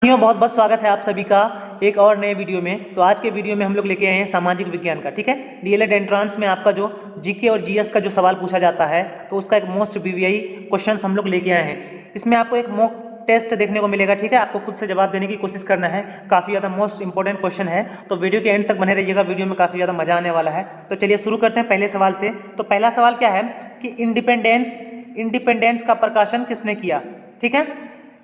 बहुत बहुत स्वागत है आप सभी का एक और नए वीडियो में। तो आज के वीडियो में हम लोग लेके आए हैं सामाजिक विज्ञान का, ठीक है। डीएलएड एंट्रांस में आपका जो जीके और जीएस का जो सवाल पूछा जाता है तो उसका एक मोस्ट बीवीआई क्वेश्चन हम लोग लेके आए हैं। इसमें आपको एक मॉक टेस्ट देखने को मिलेगा, ठीक है। आपको खुद से जवाब देने की कोशिश करना है। काफ़ी ज़्यादा मोस्ट इंपॉर्टेंट क्वेश्चन है, तो वीडियो के एंड तक बने रहिएगा। वीडियो में काफ़ी ज़्यादा मजा आने वाला है। तो चलिए शुरू करते हैं पहले सवाल से। तो पहला सवाल क्या है कि इंडिपेंडेंस का प्रकाशन किसने किया, ठीक है।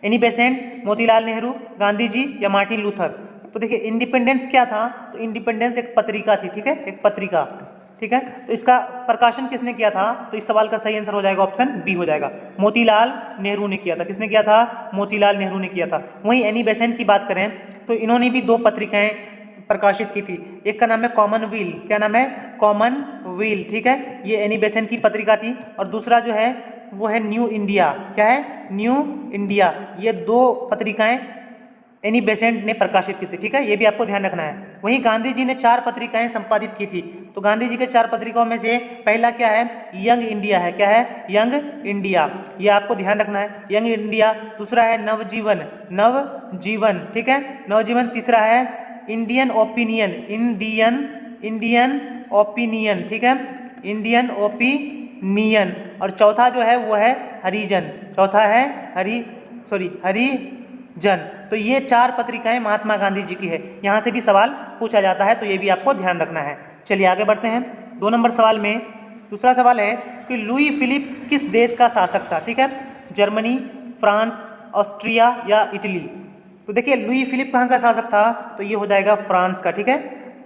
एनी बेसेंट, मोतीलाल नेहरू, गांधी जी या मार्टिन लूथर। तो देखिए इंडिपेंडेंस क्या था, तो इंडिपेंडेंस एक पत्रिका थी, ठीक है, एक पत्रिका, ठीक है। तो इसका प्रकाशन किसने किया था, तो इस सवाल का सही आंसर हो जाएगा ऑप्शन बी हो जाएगा, मोतीलाल नेहरू ने किया था। किसने किया था, मोतीलाल नेहरू ने किया था। वहीं एनी बेसेंट की बात करें तो इन्होंने भी दो पत्रिकाएं प्रकाशित की थी। एक का नाम है कॉमनवेल, क्या नाम है, कॉमनवेल, ठीक है, ये एनी बेसेंट की पत्रिका थी। और दूसरा जो है वो है न्यू इंडिया, क्या है, न्यू इंडिया। ये दो पत्रिकाएं एनी बेसेंट ने प्रकाशित की थी, ठीक है, ये भी आपको ध्यान रखना है। वहीं गांधी जी ने 4 पत्रिकाएं संपादित की थी। तो गांधी जी के 4 पत्रिकाओं में से पहला क्या है, यंग इंडिया है, क्या है, यंग इंडिया, ये आपको ध्यान रखना है, यंग इंडिया। दूसरा है नवजीवन, ठीक है, नवजीवन। तीसरा है इंडियन ओपिनियन, ठीक है, इंडियन ओपिनियन। और चौथा जो है वो है हरिजन, चौथा है हरिजन। तो ये 4 पत्रिकाएं महात्मा गांधी जी की है। यहाँ से भी सवाल पूछा जाता है, तो ये भी आपको ध्यान रखना है। चलिए आगे बढ़ते हैं 2 नंबर सवाल में। दूसरा सवाल है कि लुई फिलिप किस देश का शासक था, ठीक है, जर्मनी, फ्रांस, ऑस्ट्रिया या इटली। तो देखिए लुई फिलिप कहाँ का शासक था, तो ये हो जाएगा फ्रांस का, ठीक है।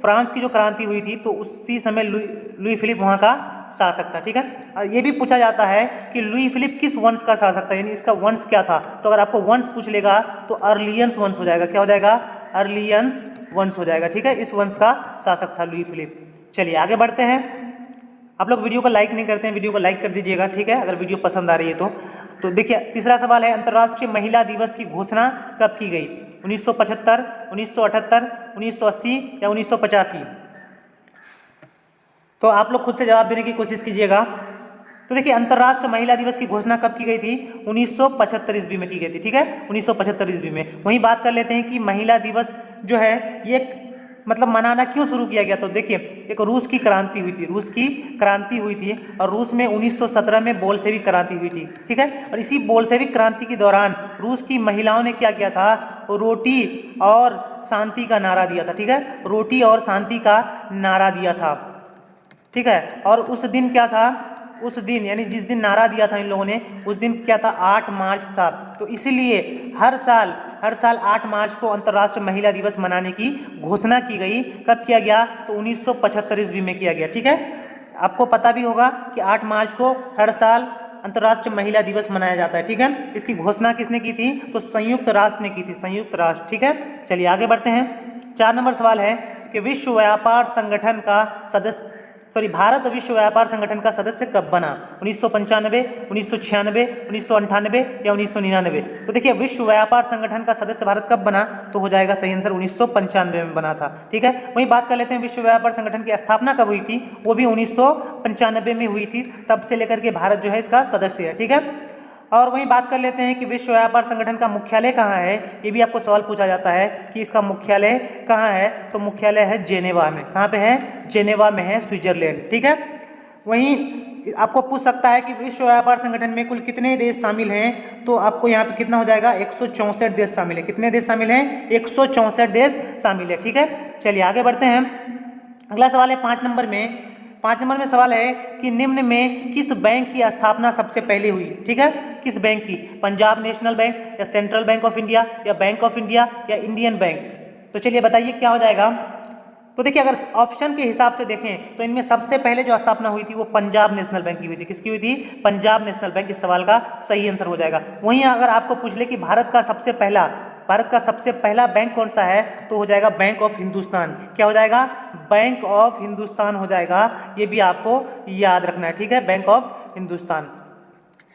फ्रांस की जो क्रांति हुई थी तो उसी समय लुई फिलिप वहाँ का शासक था, ठीक है। और ये भी पूछा जाता है कि लुई फिलिप किस वंश का शासक था, यानी इसका वंश क्या था। तो अगर आपको वंश पूछ लेगा तो अर्लियंस वंश हो जाएगा, क्या हो जाएगा, अर्लियंस वंश हो जाएगा, ठीक है। इस वंश का शासक था लुई फिलिप। चलिए आगे बढ़ते हैं। आप लोग वीडियो को लाइक नहीं करते हैं, वीडियो को लाइक कर दीजिएगा, ठीक है, अगर वीडियो पसंद आ रही है तो देखिए तीसरा सवाल है अंतर्राष्ट्रीय महिला दिवस की घोषणा कब की गई, 1975, 1978, 1980 या 1985। तो आप लोग खुद से जवाब देने की कोशिश कीजिएगा। तो देखिए अंतर्राष्ट्रीय महिला दिवस की घोषणा कब की गई थी, 1975 ईस्वी में की गई थी, ठीक है, 1975 ईस्वी में। वहीं बात कर लेते हैं कि महिला दिवस जो है ये मतलब मनाना क्यों शुरू किया गया। तो देखिए एक रूस की क्रांति हुई थी, और रूस में 1917 में बोल्शेविक क्रांति हुई थी, ठीक है। और इसी बोल्शेविक क्रांति के दौरान रूस की महिलाओं ने क्या किया था, रोटी और शांति का नारा दिया था, ठीक है, रोटी और शांति का नारा दिया था, ठीक है। और उस दिन क्या था, उस दिन यानी जिस दिन नारा दिया था इन लोगों ने, उस दिन क्या था, 8 मार्च था। तो इसलिए हर साल 8 मार्च को अंतर्राष्ट्रीय महिला दिवस मनाने की घोषणा की गई। कब किया गया, तो 1975 ईस्वी में किया गया, ठीक है। आपको पता भी होगा कि 8 मार्च को हर साल अंतर्राष्ट्रीय महिला दिवस मनाया जाता है, ठीक है। इसकी घोषणा किसने की थी, तो संयुक्त राष्ट्र ने की थी, संयुक्त राष्ट्र, ठीक है। चलिए आगे बढ़ते हैं। 4 नंबर सवाल है कि भारत विश्व व्यापार संगठन का सदस्य कब बना, 1995, 1996, 1998 या 1999। तो देखिए विश्व व्यापार संगठन का सदस्य भारत कब बना, तो हो जाएगा सही आंसर 1995 में बना था, ठीक है। वहीं बात कर लेते हैं विश्व व्यापार संगठन की स्थापना कब हुई थी, वो भी 1995 में हुई थी। तब से लेकर के भारत जो है इसका सदस्य है, ठीक है। और वहीं बात कर लेते हैं कि विश्व व्यापार संगठन का मुख्यालय कहाँ है। ये भी आपको सवाल पूछा जाता है कि इसका मुख्यालय कहाँ है, तो मुख्यालय है जेनेवा में। कहाँ पे है, जेनेवा में है, स्विट्जरलैंड, ठीक है। वहीं आपको पूछ सकता है कि विश्व व्यापार संगठन में कुल कितने देश शामिल हैं, तो आपको यहाँ पे कितना हो जाएगा, 164 देश शामिल है। कितने देश शामिल हैं, 164 देश शामिल है, ठीक है। चलिए आगे बढ़ते हैं। अगला सवाल है 5 नंबर में। 5 नंबर में सवाल है कि निम्न में किस बैंक की स्थापना सबसे पहले हुई, ठीक है, किस बैंक की, पंजाब नेशनल बैंक या सेंट्रल बैंक ऑफ इंडिया या बैंक ऑफ इंडिया या इंडियन बैंक। तो चलिए बताइए क्या हो जाएगा। तो देखिए अगर ऑप्शन के हिसाब से देखें तो इनमें सबसे पहले जो स्थापना हुई थी वो पंजाब नेशनल बैंक की हुई थी। किसकी हुई थी, पंजाब नेशनल बैंक। इस सवाल का सही आंसर हो जाएगा। वहीं अगर आपको पूछ ले कि भारत का सबसे पहला बैंक कौन सा है, तो हो जाएगा बैंक ऑफ हिंदुस्तान। क्या हो जाएगा, बैंक ऑफ हिंदुस्तान हो जाएगा। ये भी आपको याद रखना है, ठीक है, बैंक ऑफ हिंदुस्तान।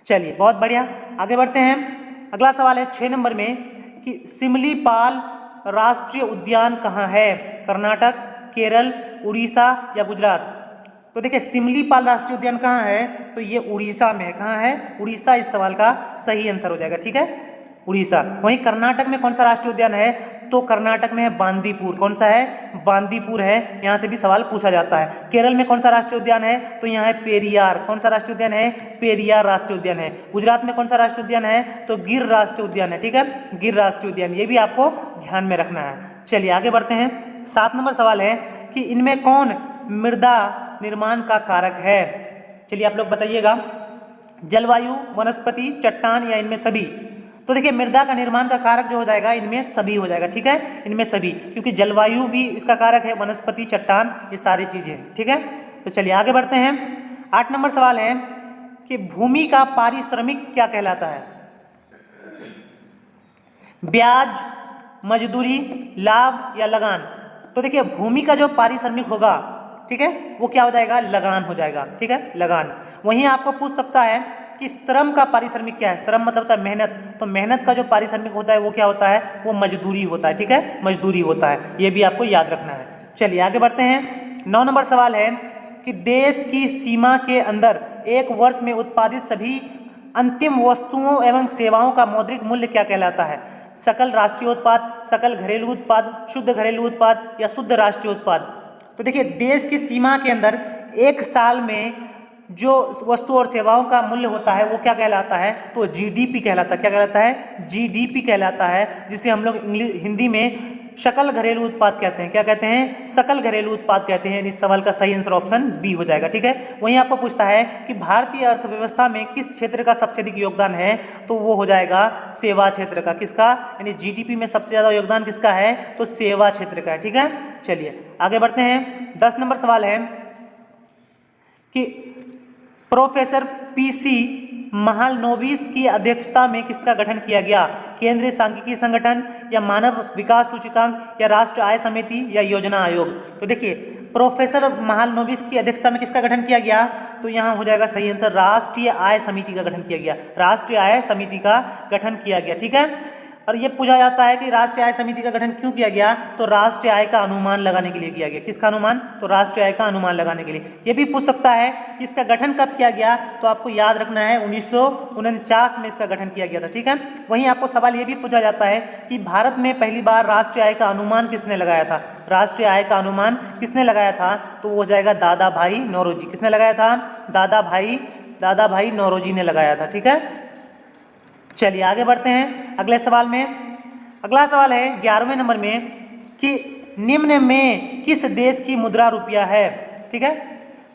चलिए बहुत बढ़िया, आगे बढ़ते हैं। अगला सवाल है 6 नंबर में कि सिमलीपाल राष्ट्रीय उद्यान कहाँ है, कर्नाटक, केरल, उड़ीसा या गुजरात। तो देखिए सिमलीपाल राष्ट्रीय उद्यान कहाँ है, तो ये उड़ीसा में है। कहाँ है, उड़ीसा इस सवाल का सही आंसर हो जाएगा, ठीक है। उड़ीसा। वहीं कर्नाटक में कौन सा राष्ट्रीय उद्यान है, तो कर्नाटक में है बांदीपुर। कौन सा है, बांदीपुर है। यहाँ से भी सवाल पूछा जाता है। केरल में कौन सा राष्ट्रीय उद्यान है, तो यहाँ है पेरियार। कौन सा राष्ट्रीय उद्यान है, पेरियार राष्ट्रीय उद्यान है। गुजरात में कौन सा राष्ट्रीय उद्यान है, तो गिर राष्ट्रीय उद्यान है। ठीक है, गिर राष्ट्रीय उद्यान, ये भी आपको ध्यान में रखना है। चलिए आगे बढ़ते हैं। 7 नंबर सवाल है कि इनमें कौन मृदा निर्माण का कारक है। चलिए आप लोग बताइएगा, जलवायु, वनस्पति, चट्टान या इनमें सभी। तो देखिए मृदा का निर्माण का कारक जो हो जाएगा इनमें सभी हो जाएगा। ठीक है, इनमें सभी, क्योंकि जलवायु भी इसका कारक है, वनस्पति, चट्टान, ये सारी चीजें। ठीक है, तो चलिए आगे बढ़ते हैं। 8 नंबर सवाल है कि भूमि का पारिश्रमिक क्या कहलाता है। ब्याज, मजदूरी, लाभ या लगान। तो देखिए भूमि का जो पारिश्रमिक होगा, ठीक है, वो क्या हो जाएगा, लगान हो जाएगा। ठीक है, लगान। वहीं आपको पूछ सकता है कि श्रम का पारिश्रमिक क्या है। श्रम मतलब होता है मेहनत, तो मेहनत का जो पारिश्रमिक होता है वो क्या होता है, वो मजदूरी होता है। ठीक है, मजदूरी होता है, ये भी आपको याद रखना है। चलिए आगे बढ़ते हैं। 9 नंबर सवाल है कि देश की सीमा के अंदर एक वर्ष में उत्पादित सभी अंतिम वस्तुओं एवं सेवाओं का मौद्रिक मूल्य क्या कहलाता है। सकल राष्ट्रीय उत्पाद, सकल घरेलू उत्पाद, शुद्ध घरेलू उत्पाद या शुद्ध राष्ट्रीय उत्पाद। तो देखिए देश की सीमा के अंदर एक साल में जो वस्तु और सेवाओं का मूल्य होता है वो क्या कहलाता है, तो जीडीपी कहलाता है। क्या कहलाता है, जीडीपी कहलाता है, जिसे हम लोग हिंदी में सकल घरेलू उत्पाद कहते हैं। क्या कहते हैं, सकल घरेलू उत्पाद कहते हैं। इस सवाल का सही आंसर ऑप्शन बी हो जाएगा। ठीक है, वहीं आपको पूछता है कि भारतीय अर्थव्यवस्था में किस क्षेत्र का सबसे अधिक योगदान है, तो वो हो जाएगा सेवा क्षेत्र का। किसका, यानी जीडीपी में सबसे ज्यादा योगदान किसका है, तो सेवा क्षेत्र का है। ठीक है, चलिए आगे बढ़ते हैं। 10 नंबर सवाल है कि प्रोफेसर पीसी महालनोबिस की अध्यक्षता में किसका गठन किया गया। केंद्रीय सांख्यिकी संगठन या मानव विकास सूचकांक या राष्ट्र आय समिति या योजना आयोग। तो देखिए प्रोफेसर महालनोबिस की अध्यक्षता में किसका गठन किया गया, तो यहाँ हो जाएगा सही आंसर राष्ट्रीय आय समिति का गठन किया गया। राष्ट्रीय आय समिति का गठन किया गया। ठीक है, और ये पूछा जाता है कि राष्ट्रीय आय समिति का गठन क्यों किया गया, तो राष्ट्रीय आय का अनुमान लगाने के लिए किया गया। किसका अनुमान, तो राष्ट्रीय आय का अनुमान लगाने के लिए। ये भी पूछ सकता है कि इसका गठन कब किया गया, तो आपको याद रखना है 1949 में इसका गठन किया गया था। ठीक है, वहीं आपको सवाल ये भी पूछा जाता है कि भारत में पहली बार राष्ट्रीय आय का अनुमान किसने लगाया था। राष्ट्रीय आय का अनुमान किसने लगाया था, तो वो हो जाएगा दादा भाई नौरोजी। किसने लगाया था, दादा भाई नौरोजी ने लगाया था। ठीक है, चलिए आगे बढ़ते हैं अगले सवाल में। अगला सवाल है 11वें नंबर में कि निम्न में किस देश की मुद्रा रुपया है। ठीक है,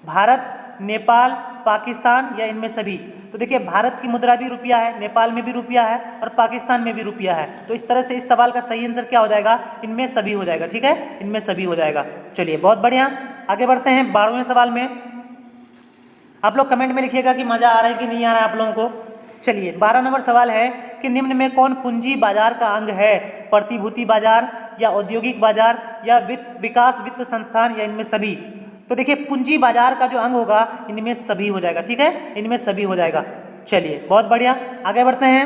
भारत, नेपाल, पाकिस्तान या इनमें सभी। तो देखिए भारत की मुद्रा भी रुपया है, नेपाल में भी रुपया है और पाकिस्तान में भी रुपया है। तो इस तरह से इस सवाल का सही आंसर क्या हो जाएगा, इनमें सभी हो जाएगा। ठीक है, इनमें सभी हो जाएगा। चलिए बहुत बढ़िया, आगे बढ़ते हैं 12वें सवाल में। आप लोग कमेंट में लिखिएगा कि मजा आ रहा है कि नहीं आ रहा है आप लोगों को। चलिए 12 नंबर सवाल है कि निम्न में कौन पूंजी बाजार का अंग है। प्रतिभूति बाजार या औद्योगिक बाजार या विकास वित्त संस्थान या इनमें सभी। तो देखिए पूंजी बाजार का जो अंग होगा इनमें सभी हो जाएगा। ठीक है, इनमें सभी हो जाएगा। चलिए बहुत बढ़िया, आगे बढ़ते हैं।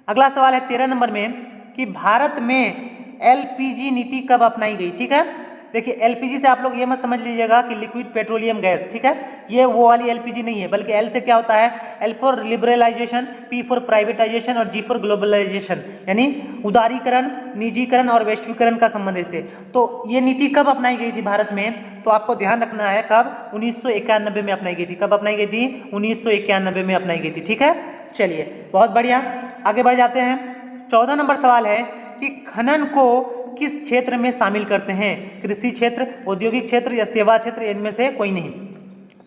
अगला सवाल है 13 नंबर में कि भारत में एलपीजी नीति कब अपनाई गई। ठीक है, देखिए एलपीजी से आप लोग ये मत समझ लीजिएगा कि लिक्विड पेट्रोलियम गैस। ठीक है, ये वो वाली एलपीजी नहीं है, बल्कि एल से क्या होता है, L for liberalisation, P for privatisation और जी फॉर ग्लोबलाइजेशन, यानी उदारीकरण, निजीकरण और वैश्वीकरण का संबंध इससे। तो ये नीति कब अपनाई गई थी भारत में, तो आपको ध्यान रखना है कब, 1991 में अपनाई गई थी। कब अपनाई गई थी, 1991 में अपनाई गई थी। ठीक है, चलिए बहुत बढ़िया, आगे बढ़ जाते हैं। 14 नंबर सवाल है कि खनन को किस क्षेत्र में शामिल करते हैं। कृषि क्षेत्र, औद्योगिक क्षेत्र या सेवा क्षेत्र, इनमें से कोई नहीं।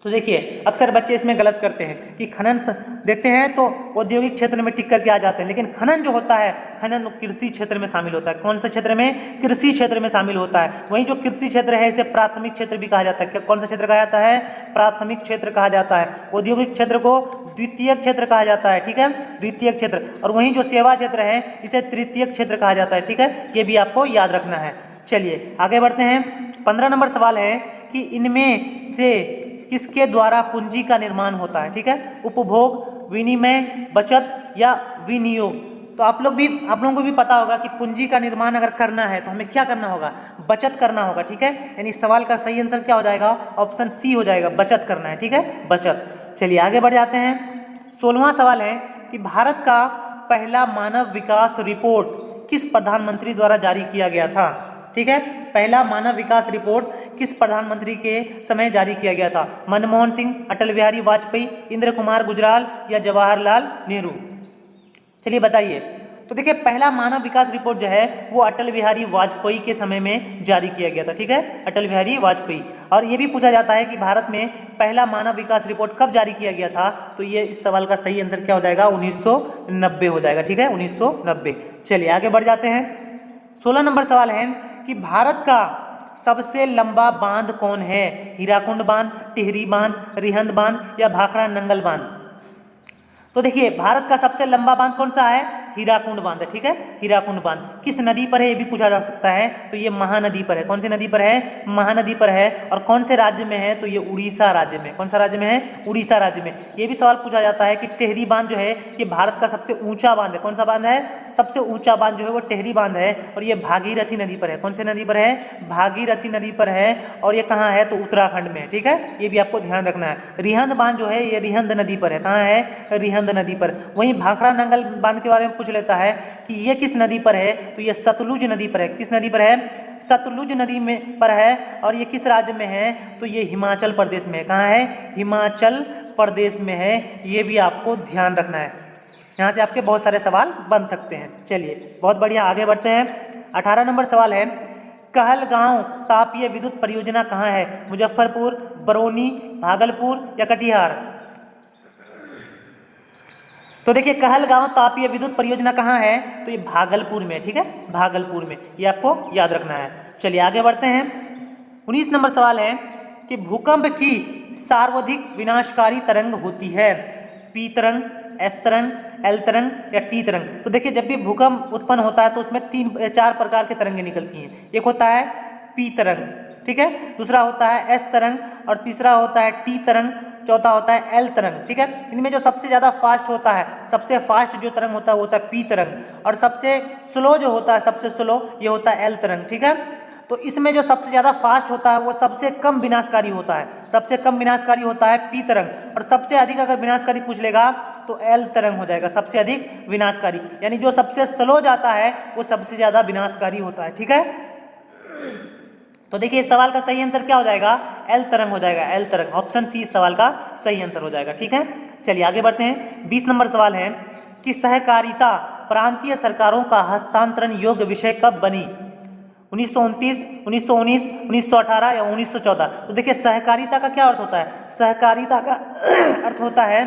तो देखिए अक्सर बच्चे इसमें गलत करते हैं कि खनन देखते हैं तो औद्योगिक क्षेत्र में टिक करके आ जाते हैं, लेकिन खनन जो होता है खनन कृषि क्षेत्र में शामिल होता है। कौन से क्षेत्र में, कृषि क्षेत्र में शामिल होता है। वहीं जो कृषि क्षेत्र है इसे प्राथमिक क्षेत्र भी कहा जाता है। कौन सा क्षेत्र कहा जाता है, प्राथमिक क्षेत्र कहा जाता है। औद्योगिक क्षेत्र को द्वितीय क्षेत्र कहा जाता है। ठीक है, द्वितीय क्षेत्र। और वहीं जो सेवा क्षेत्र है इसे तृतीय क्षेत्र कहा जाता है। ठीक है, ये भी आपको याद रखना है। चलिए आगे बढ़ते हैं। 15 नंबर सवाल है कि इनमें से किसके द्वारा पूंजी का निर्माण होता है। ठीक है, उपभोग, विनिमय, बचत या विनियोग। तो आप लोगों को भी पता होगा कि पूंजी का निर्माण अगर करना है तो हमें क्या करना होगा, बचत करना होगा। ठीक है, यानी सवाल का सही आंसर क्या हो जाएगा, ऑप्शन सी हो जाएगा, बचत करना है। ठीक है, बचत। चलिए आगे बढ़ जाते हैं। 16वां सवाल है कि भारत का पहला मानव विकास रिपोर्ट किस प्रधानमंत्री द्वारा जारी किया गया था? ठीक है, पहला मानव विकास रिपोर्ट किस प्रधानमंत्री के समय जारी किया गया था? मनमोहन सिंह, अटल बिहारी वाजपेयी, इंद्र कुमार गुजराल या जवाहरलाल नेहरू? चलिए बताइए। तो देखिए, पहला मानव विकास रिपोर्ट जो है वो अटल बिहारी वाजपेयी के समय में जारी किया गया था। ठीक है, अटल बिहारी वाजपेयी। और ये भी पूछा जाता है कि भारत में पहला मानव विकास रिपोर्ट कब जारी किया गया था? तो ये इस सवाल का सही आंसर क्या हो जाएगा? 1990 हो जाएगा। ठीक है, 1990। चलिए आगे बढ़ जाते हैं। 16 नंबर सवाल है कि भारत का सबसे लंबा बांध कौन है? हीराकुंड बांध, टिहरी बांध, रिहंद बांध या भाखड़ा नंगल बांध? तो देखिए, भारत का सबसे लंबा बांध कौन सा है? हीराकुंड बांध है। ठीक है, हीराकुंड बांध किस नदी पर है ये भी पूछा जा सकता है। तो ये महानदी पर है। कौन सी नदी पर है? महानदी पर है। और कौन से राज्य में है? तो ये उड़ीसा राज्य में। कौन सा राज्य में है? उड़ीसा राज्य में। ये भी सवाल पूछा जाता है कि टेहरी बांध जो है ये भारत का सबसे ऊंचा बांध है। कौन सा बांध है? सबसे ऊंचा बांध जो है वो टेहरी बांध है और ये भागीरथी नदी पर है। कौन सी नदी पर है? भागीरथी नदी पर है। और ये कहाँ है? तो उत्तराखंड में है। ठीक है, ये भी आपको ध्यान रखना है। रिहंद बांध जो है ये रिहंद नदी पर है। कहाँ है? रिहंद नदी पर। वहीं भाखड़ा नंगल बांध के बारे में पूछ लेता है कि ये किस नदी पर है? तो ये सतलुज नदी पर है। किस नदी पर है? सतलुज नदी में पर है। और ये किस राज्य में है? तो ये हिमाचल प्रदेश में है। कहाँ है? हिमाचल प्रदेश में है। ये भी आपको ध्यान रखना है। यहाँ से आपके बहुत सारे सवाल बन सकते हैं। चलिए बहुत बढ़िया, आगे बढ़ते हैं। 18 नंबर सवाल है, कहलगांव तापीय विद्युत परियोजना कहाँ है? मुजफ्फरपुर, बरौनी, भागलपुर या कटिहार? तो देखिए, कहलगांव तापीय विद्युत परियोजना कहाँ है? तो ये भागलपुर में। ठीक है, भागलपुर में। ये आपको याद रखना है। चलिए आगे बढ़ते हैं। 19 नंबर सवाल है कि भूकंप की सर्वाधिक विनाशकारी तरंग होती है? पी तरंग, एस तरंग, एल तरंग या टी तरंग? तो देखिए, जब भी भूकंप उत्पन्न होता है तो उसमें 4 प्रकार के तरंगे निकलती हैं। एक होता है पी तरंग, ठीक है, दूसरा होता है एस तरंग और तीसरा होता है टी तरंग, चौथा होता है एल तरंग। ठीक है, इनमें जो सबसे ज़्यादा फास्ट होता है, सबसे फास्ट जो तरंग होता है वो होता है पी तरंग। और सबसे स्लो जो होता है, सबसे स्लो, ये होता है एल तरंग। ठीक है, तो इसमें जो सबसे ज़्यादा फास्ट होता है वो सबसे कम विनाशकारी होता है। सबसे कम विनाशकारी होता है पी तरंग और सबसे अधिक अगर विनाशकारी पूछ लेगा तो एल तरंग हो जाएगा, सबसे अधिक विनाशकारी। यानी जो सबसे स्लो जाता है वो सबसे ज़्यादा विनाशकारी होता है। ठीक है, तो देखिए इस सवाल का सही आंसर क्या हो जाएगा? एल तरंग हो जाएगा, एल तरंग। ऑप्शन सी इस सवाल का सही आंसर हो जाएगा। ठीक है, चलिए आगे बढ़ते हैं। 20 नंबर सवाल है कि सहकारिता प्रांतीय सरकारों का हस्तांतरण योग्य विषय कब बनी? 1929, 1919, 1918 या 1914? तो देखिए, सहकारिता का क्या अर्थ होता है? सहकारिता का अर्थ होता है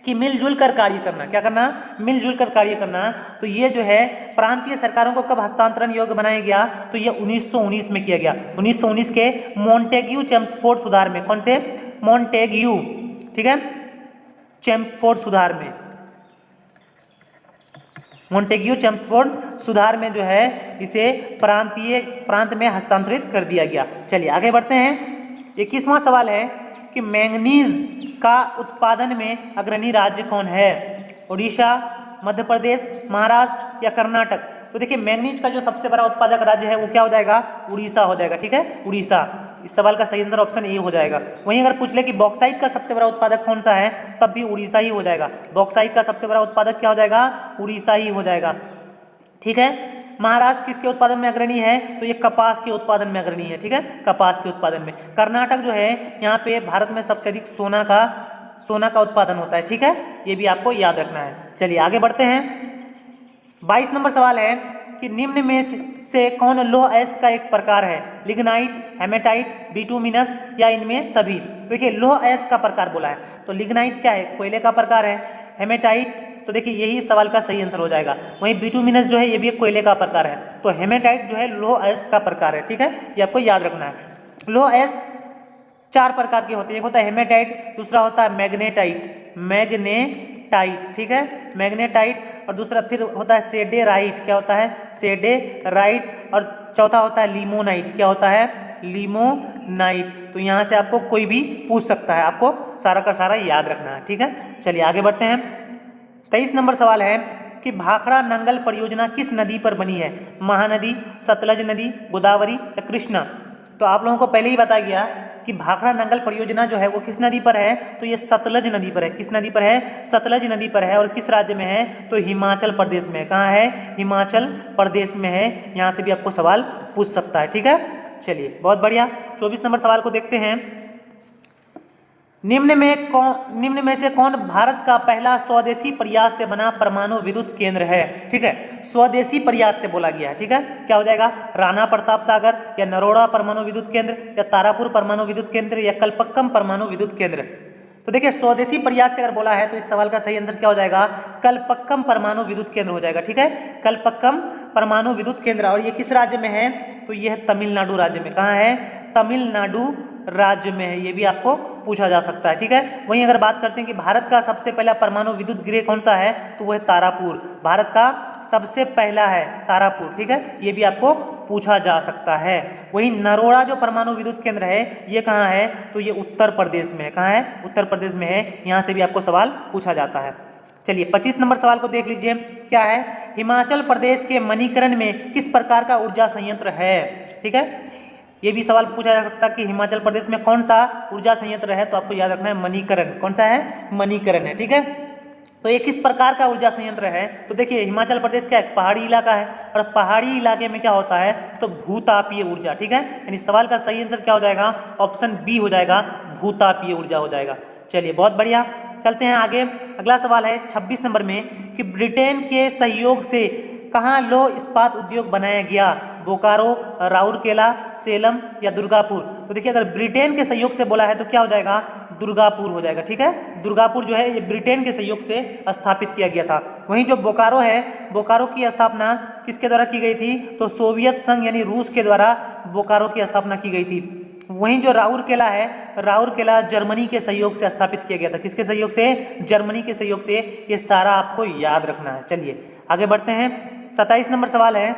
कि मिलजुल कर कार्य करना। क्या करना? मिलजुल कर कार्य करना। तो ये जो है प्रांतीय सरकारों को कब हस्तांतरण योग्य बनाया गया? तो ये 1919 में किया गया। 1919 के मॉन्टेग्यू चेम्सफोर्ड सुधार में। कौन से? मॉन्टेग्यू, ठीक है, चेम्सफोर्ड सुधार में। मॉन्टेग्यू चेम्सफोर्ड सुधार में जो है इसे प्रांत में हस्तांतरित कर दिया गया। चलिए आगे बढ़ते हैं। 21वां सवाल है कि मैंगनीज का उत्पादन में अग्रणी राज्य कौन है? उड़ीसा, मध्य प्रदेश, महाराष्ट्र या कर्नाटक? तो देखिए, मैंगनीज का जो सबसे बड़ा उत्पादक राज्य है वो क्या हो जाएगा? उड़ीसा हो जाएगा। ठीक है, उड़ीसा। इस सवाल का सही आंसर ऑप्शन ए हो जाएगा। वहीं अगर पूछ ले कि बॉक्साइट का सबसे बड़ा उत्पादक कौन सा है, तब भी उड़ीसा ही हो जाएगा। बॉक्साइट का सबसे बड़ा उत्पादक क्या हो जाएगा? उड़ीसा ही हो जाएगा। ठीक है, महाराष्ट्र किसके उत्पादन में अग्रणी है? तो ये कपास के उत्पादन में अग्रणी है। ठीक है, कपास के उत्पादन में। कर्नाटक जो है यहाँ पे भारत में सबसे अधिक सोना का उत्पादन होता है। ठीक है, ये भी आपको याद रखना है। चलिए आगे बढ़ते हैं। 22 नंबर सवाल है कि निम्न में से कौन लौह अयस्क का एक प्रकार है? लिग्नाइट, हेमेटाइट, बिटुमिनस या इनमें सभी? देखिए, लौह अयस्क का प्रकार बोला है तो लिग्नाइट क्या है? कोयले का प्रकार है। हेमेटाइट, तो देखिए यही सवाल का सही आंसर हो जाएगा। वहीं बिटुमिनस जो है ये भी एक कोयले का प्रकार है। तो हेमेटाइट जो है लौह अयस्क का प्रकार है। ठीक है, ये आपको याद रखना है। लौह अयस्क 4 प्रकार के होते हैं। एक होता है हेमेटाइट, दूसरा होता है मैग्नेटाइट, ठीक है, मैग्नेटाइट, और दूसरा फिर होता है सेडेराइट। क्या होता है? सेडेराइट। और चौथा होता है लिमोनाइट। क्या होता है? लिमोनाइट। तो यहाँ से आपको कोई भी पूछ सकता है, आपको सारा का सारा याद रखना है। ठीक है, चलिए आगे बढ़ते हैं। 23 नंबर सवाल है कि भाखड़ा नंगल परियोजना किस नदी पर बनी है? महानदी, सतलज नदी, गोदावरी या कृष्णा? तो आप लोगों को पहले ही बताया गया कि भाखड़ा नंगल परियोजना जो है वो किस नदी पर है, तो ये सतलज नदी पर है। किस नदी पर है? सतलज नदी पर है। और किस राज्य में है? तो हिमाचल प्रदेश में। कहाँ है? हिमाचल प्रदेश में है। यहाँ से भी आपको सवाल पूछ सकता है। ठीक है, चलिए बहुत बढ़िया। 24 नंबर सवाल को देखते हैं। निम्न में से कौन भारत का पहला स्वदेशी प्रयास से बना परमाणु विद्युत केंद्र है? ठीक है, स्वदेशी प्रयास से बोला गया है। ठीक है, क्या हो जाएगा? राणा प्रताप सागर, या नरोड़ा परमाणु विद्युत केंद्र, या तारापुर परमाणु विद्युत केंद्र, या कल्पक्कम परमाणु विद्युत केंद्र। तो देखिए, स्वदेशी प्रयास से अगर बोला है तो इस सवाल का सही आंसर क्या हो जाएगा? कल्पक्कम परमाणु विद्युत केंद्र हो जाएगा। ठीक है, कल्पक्कम परमाणु विद्युत केंद्र। और ये किस राज्य में है? तो ये है तमिलनाडु राज्य में। कहाँ है? तमिलनाडु राज्य में है। ये भी आपको पूछा जा सकता है। ठीक है, वहीं अगर बात करते हैं कि भारत का सबसे पहला परमाणु विद्युत गृह कौन सा है, तो वो है तारापुर। भारत का सबसे पहला है तारापुर। ठीक है, ये भी आपको पूछा जा सकता है। वहीं नरोड़ा जो परमाणु विद्युत केंद्र है ये कहाँ है, तो ये उत्तर प्रदेश में है। कहाँ है? उत्तर प्रदेश में है। यहाँ से भी आपको सवाल पूछा जाता है। चलिए 25 नंबर सवाल को देख लीजिए, क्या है? हिमाचल प्रदेश के मणिकरण में किस प्रकार का ऊर्जा संयंत्र है? ठीक है, ये भी सवाल पूछा जा सकता है कि हिमाचल प्रदेश में कौन सा ऊर्जा संयंत्र है, तो आपको याद रखना है मणिकरण। कौन सा है? मणिकरण है। ठीक है, तो ये किस प्रकार का ऊर्जा संयंत्र है? तो देखिए, हिमाचल प्रदेश क्या है? पहाड़ी इलाका है, और पहाड़ी इलाके में क्या होता है? तो भूतापीय ऊर्जा। ठीक है, यानी सवाल का सही आंसर क्या हो जाएगा? ऑप्शन बी हो जाएगा, भूतापीय ऊर्जा हो जाएगा। चलिए बहुत बढ़िया, चलते हैं आगे। अगला सवाल है 26 नंबर में कि ब्रिटेन के सहयोग से कहाँ लौह इस्पात उद्योग बनाया गया? बोकारो, राउरकेला, सेलम, या दुर्गापुर। तो देखिए, अगर ब्रिटेन के सहयोग से बोला है तो क्या हो जाएगा? दुर्गापुर हो जाएगा। ठीक है, दुर्गापुर जो है ये ब्रिटेन के सहयोग से स्थापित किया गया था। वहीं जो बोकारो है, बोकारो की स्थापना किसके द्वारा की गई थी? तो सोवियत संघ यानी रूस के द्वारा बोकारो की स्थापना की गई थी। वहीं जो राउरकेला है, राउरकेला जर्मनी के सहयोग से स्थापित किया गया था। किसके सहयोग से? जर्मनी के सहयोग से। ये सारा आपको याद रखना है। चलिए आगे बढ़ते हैं। 27 नंबर सवाल है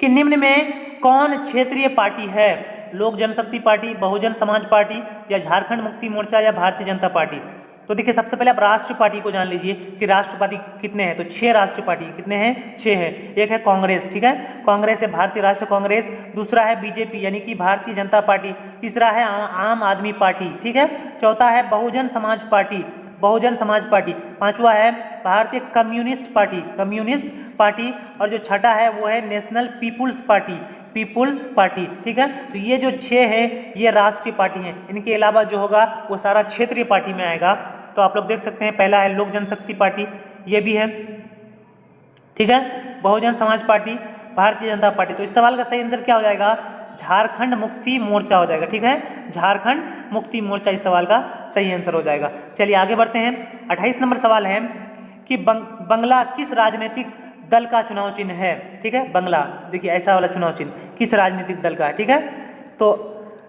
कि निम्न में कौन क्षेत्रीय पार्टी है? लोक जनशक्ति पार्टी, बहुजन समाज पार्टी, या झारखंड मुक्ति मोर्चा, या भारतीय जनता पार्टी। तो देखिए, सबसे पहले आप राष्ट्रीय पार्टी को जान लीजिए कि राष्ट्रीय पार्टी कितने हैं। तो 6 राष्ट्रीय पार्टी कितने हैं? 6 हैं। एक है कांग्रेस। ठीक है, कांग्रेस है भारतीय राष्ट्रीय कांग्रेस। दूसरा है बीजेपी यानी कि भारतीय जनता पार्टी। तीसरा है आम आदमी पार्टी। ठीक है, चौथा है बहुजन समाज पार्टी, बहुजन समाज पार्टी। पांचवा है भारतीय कम्युनिस्ट पार्टी, कम्युनिस्ट पार्टी। और जो छठा है वो है national people's party, people's party. ठीक है, तो ये जो 6 हैं ये राष्ट्रीय पार्टी हैं। इनके अलावा जो होगा वो सारा क्षेत्रीय पार्टी में आएगा। तो आप लोग देख सकते हैं, पहला है लोक जनशक्ति पार्टी, ये भी है। ठीक है, बहुजन समाज पार्टी, भारतीय जनता पार्टी। तो इस सवाल का सही आंसर क्या हो जाएगा? झारखंड मुक्ति मोर्चा हो जाएगा। ठीक है, झारखंड मुक्ति मोर्चा इस सवाल का सही आंसर हो जाएगा। चलिए आगे बढ़ते हैं। 28 नंबर सवाल है कि बंगला किस राजनीतिक दल का चुनाव चिन्ह है? ठीक है, बंगला देखिए ऐसा वाला चुनाव चिन्ह किस राजनीतिक दल का है? ठीक है, तो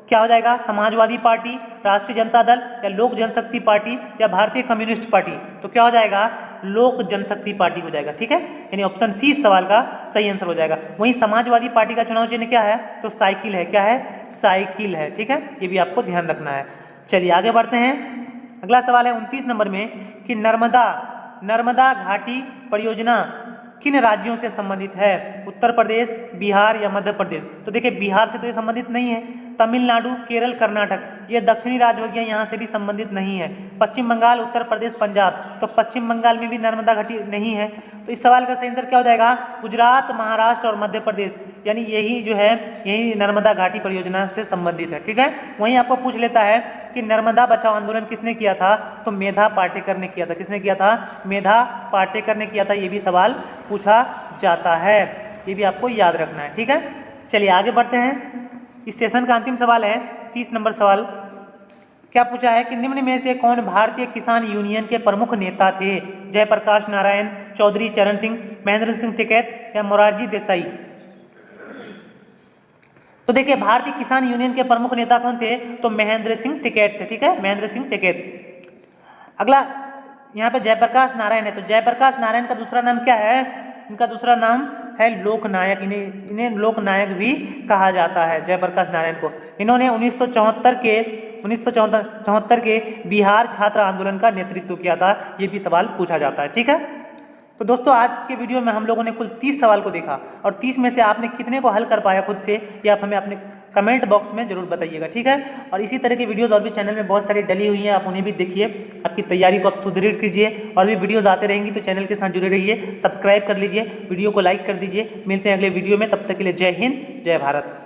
क्या हो जाएगा? समाजवादी पार्टी, राष्ट्रीय जनता दल, या लोक जनशक्ति पार्टी, या भारतीय कम्युनिस्ट पार्टी। तो क्या हो जाएगा? लोक जनशक्ति पार्टी हो जाएगा। ठीक है, यानी ऑप्शन सी इस सवाल का सही आंसर हो जाएगा। वहीं समाजवादी पार्टी का चुनाव चिन्ह क्या है? तो साइकिल है। क्या है? साइकिल है। ठीक है, ये भी आपको ध्यान रखना है। चलिए आगे बढ़ते हैं। अगला सवाल है 29 नंबर में कि नर्मदा घाटी परियोजना किन राज्यों से संबंधित है? उत्तर प्रदेश, बिहार, या मध्य प्रदेश। तो देखिए, बिहार से तो ये संबंधित नहीं है। तमिलनाडु, केरल, कर्नाटक ये दक्षिणी राज्य हो गया, यहाँ से भी संबंधित नहीं है। पश्चिम बंगाल, उत्तर प्रदेश, पंजाब। तो पश्चिम बंगाल में भी नर्मदा घाटी नहीं है। तो इस सवाल का सही आंसर क्या हो जाएगा? गुजरात, महाराष्ट्र और मध्य प्रदेश, यानी यही जो है यही नर्मदा घाटी परियोजना से संबंधित है। ठीक है, वहीं आपको पूछ लेता है कि नर्मदा बचाओ आंदोलन किसने किया था? तो मेधा पाटेकर ने किया था। किसने किया था? मेधा पाटेकर ने किया था। ये भी सवाल पूछा जाता है, ये भी आपको याद रखना है। ठीक है, चलिए आगे बढ़ते हैं। इस सेशन का अंतिम सवाल है 30 नंबर सवाल। क्या पूछा है कि निम्न में से कौन भारतीय किसान यूनियन के प्रमुख नेता थे? जयप्रकाश नारायण, चौधरी चरण सिंह, महेंद्र सिंह टिकैत, या मोरारजी देसाई। तो देखिए, भारतीय किसान यूनियन के प्रमुख नेता कौन थे? तो महेंद्र सिंह टिकैत थे। ठीक है, महेंद्र सिंह टिकैत। अगला यहाँ पे जयप्रकाश नारायण है, तो जयप्रकाश नारायण का दूसरा नाम क्या है? इनका दूसरा नाम है लोकनायक। इन्हें लोकनायक भी कहा जाता है, जयप्रकाश नारायण को। इन्होंने 1974 के बिहार छात्र आंदोलन का नेतृत्व किया था। ये भी सवाल पूछा जाता है। ठीक है, तो दोस्तों आज के वीडियो में हम लोगों ने कुल 30 सवाल को देखा, और 30 में से आपने कितने को हल कर पाया खुद से, ये आप हमें अपने कमेंट बॉक्स में जरूर बताइएगा, ठीक है। और इसी तरह की वीडियोज़ और भी चैनल में बहुत सारी डली हुई हैं, आप उन्हें भी देखिए, आपकी तैयारी को आप सुदृढ़ कीजिए। और भी वीडियोज़ आते रहेंगी तो चैनल के साथ जुड़े रहिए, सब्सक्राइब कर लीजिए, वीडियो को लाइक कर दीजिए। मिलते हैं अगले वीडियो में, तब तक के लिए जय हिंद, जय भारत।